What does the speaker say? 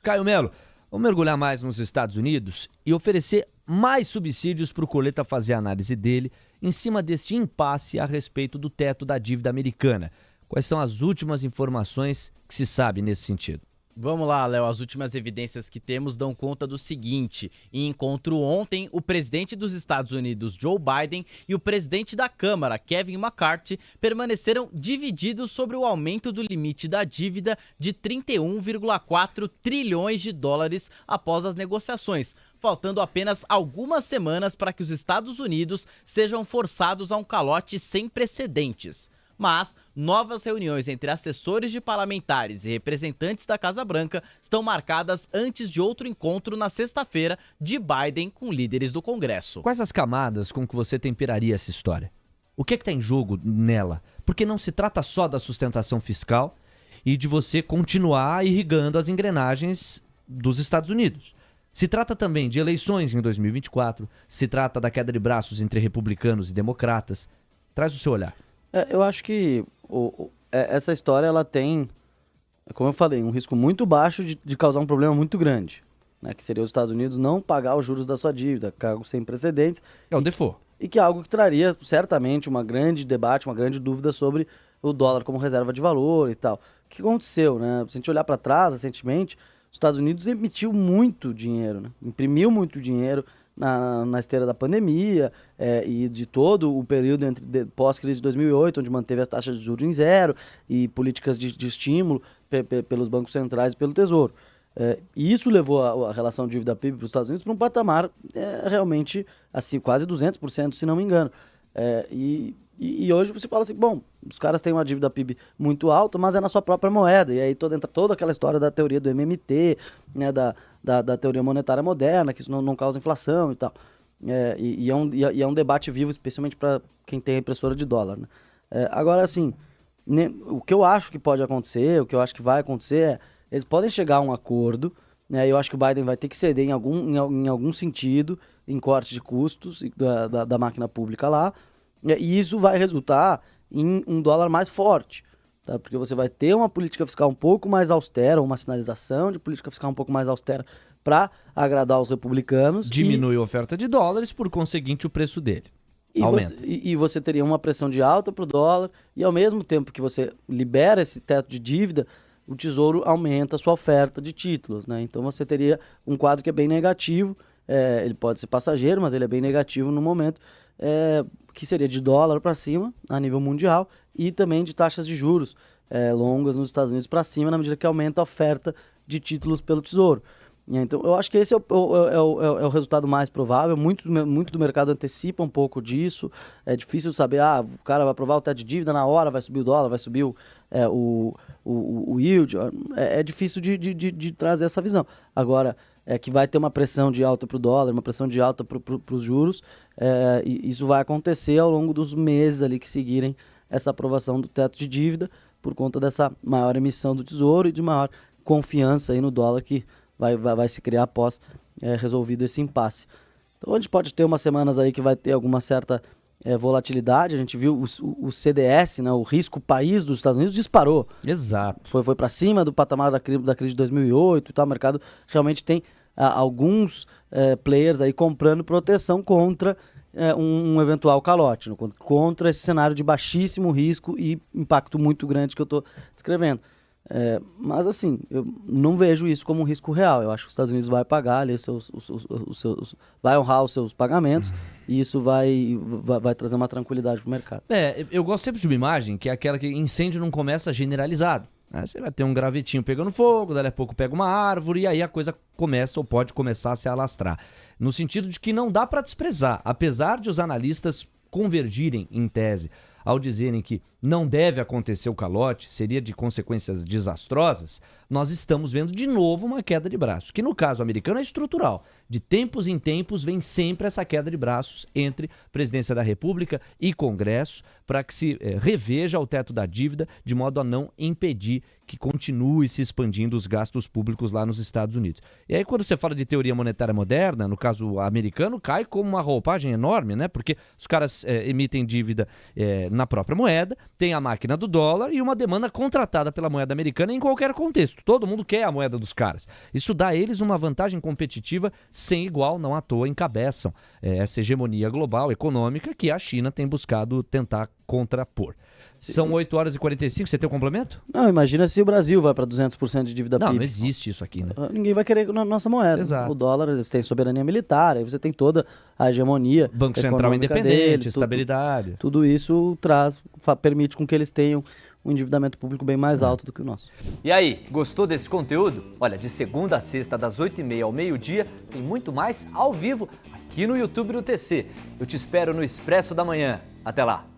Caio Melo, vamos mergulhar mais nos Estados Unidos e oferecer mais subsídios para o Coleta fazer a análise dele em cima deste impasse a respeito do teto da dívida americana. Quais são as últimas informações que se sabe nesse sentido? Vamos lá, Léo. As últimas evidências que temos dão conta do seguinte. Em encontro ontem, o presidente dos Estados Unidos, Joe Biden, e o presidente da Câmara, Kevin McCarthy, permaneceram divididos sobre o aumento do limite da dívida de 31,4 trilhões de dólares após as negociações, faltando apenas algumas semanas para que os Estados Unidos sejam forçados a um calote sem precedentes. Mas novas reuniões entre assessores de parlamentares e representantes da Casa Branca estão marcadas antes de outro encontro na sexta-feira de Biden com líderes do Congresso. Quais as camadas com que você temperaria essa história? O que é que está em jogo nela? Porque não se trata só da sustentação fiscal e de você continuar irrigando as engrenagens dos Estados Unidos. Se trata também de eleições em 2024, se trata da queda de braços entre republicanos e democratas. Traz o seu olhar. Eu acho que essa história ela tem, como eu falei, um risco muito baixo de causar um problema muito grande, né, que seria os Estados Unidos não pagar os juros da sua dívida, algo sem precedentes. É o default. E que é algo que traria certamente uma grande debate, uma grande dúvida sobre o dólar como reserva de valor e tal. O que aconteceu, né? Se a gente olhar para trás, recentemente, os Estados Unidos emitiu muito dinheiro, né? Imprimiu muito dinheiro na esteira da pandemia e de todo o período pós-crise de 2008, onde manteve as taxas de juros em zero e políticas de estímulo pelos bancos centrais e pelo Tesouro. E isso levou a relação dívida PIB para os Estados Unidos para um patamar realmente assim, quase 200%, se não me engano. E hoje você fala assim, bom, os caras têm uma dívida PIB muito alta, mas é na sua própria moeda. E aí entra toda aquela história da teoria do MMT, né, da teoria monetária moderna, que isso não causa inflação e tal. E é um debate vivo, especialmente para quem tem impressora de dólar. Né? Agora, assim, o que eu acho que pode acontecer, o que eu acho que vai acontecer eles podem chegar a um acordo, né? Eu acho que o Biden vai ter que ceder em algum sentido, em corte de custos da máquina pública lá, e isso vai resultar em um dólar mais forte, tá? Porque você vai ter uma política fiscal um pouco mais austera, uma sinalização de política fiscal um pouco mais austera para agradar os republicanos. Diminui a oferta de dólares, por conseguinte o preço dele aumenta. E você teria uma pressão de alta para o dólar, e ao mesmo tempo que você libera esse teto de dívida, o Tesouro aumenta a sua oferta de títulos, né? Então você teria um quadro que é bem negativo, ele pode ser passageiro, mas ele é bem negativo no momento, que seria de dólar para cima, a nível mundial, e também de taxas de juros longas nos Estados Unidos para cima, na medida que aumenta a oferta de títulos pelo Tesouro. Então, eu acho que esse é o resultado mais provável. Muito do mercado antecipa um pouco disso. É difícil saber, o cara vai aprovar o teto de dívida na hora, vai subir o dólar, vai subir o yield. É difícil de trazer essa visão. Agora, que vai ter uma pressão de alta para o dólar, uma pressão de alta para os juros, e isso vai acontecer ao longo dos meses ali que seguirem essa aprovação do teto de dívida, por conta dessa maior emissão do Tesouro e de maior confiança aí no dólar que vai se criar após resolvido esse impasse. Então a gente pode ter umas semanas aí que vai ter alguma certa volatilidade. A gente viu o CDS, né, o risco país dos Estados Unidos, disparou. Exato. Foi para cima do patamar da crise de 2008 e tal. O mercado realmente tem alguns players aí comprando proteção contra um eventual calote, né, contra esse cenário de baixíssimo risco e impacto muito grande que eu estou descrevendo. Mas assim, eu não vejo isso como um risco real. Eu acho que os Estados Unidos vai pagar ali vai honrar os seus pagamentos e isso vai trazer uma tranquilidade para o mercado. Eu gosto sempre de uma imagem que é aquela que incêndio não começa generalizado. Você vai ter um gravetinho pegando fogo, dali a pouco pega uma árvore e aí a coisa começa ou pode começar a se alastrar. No sentido de que não dá para desprezar, apesar de os analistas convergirem em tese ao dizerem que não deve acontecer o calote, seria de consequências desastrosas, nós estamos vendo de novo uma queda de braço, que no caso americano é estrutural. De tempos em tempos vem sempre essa queda de braços entre Presidência da República e Congresso para que se reveja o teto da dívida de modo a não impedir que continue se expandindo os gastos públicos lá nos Estados Unidos. E aí quando você fala de teoria monetária moderna, no caso americano, cai como uma roupagem enorme, né? Porque os caras emitem dívida na própria moeda, tem a máquina do dólar e uma demanda contratada pela moeda americana em qualquer contexto. Todo mundo quer a moeda dos caras. Isso dá a eles uma vantagem competitiva sem igual, não à toa encabeçam essa hegemonia global econômica que a China tem buscado tentar contrapor. Sim. São 8h45, você tem um complemento? Não, imagina se o Brasil vai para 200% de dívida PIB. Não existe isso aqui, né? Ninguém vai querer a nossa moeda. Exato. O dólar, eles têm soberania militar, aí você tem toda a hegemonia Banco Central independente, deles, estabilidade. Tudo isso permite com que eles tenham um endividamento público bem mais alto do que o nosso. E aí, gostou desse conteúdo? Olha, de segunda a sexta, das 8h30 ao meio-dia, tem muito mais ao vivo aqui no YouTube do TC. Eu te espero no Expresso da Manhã. Até lá!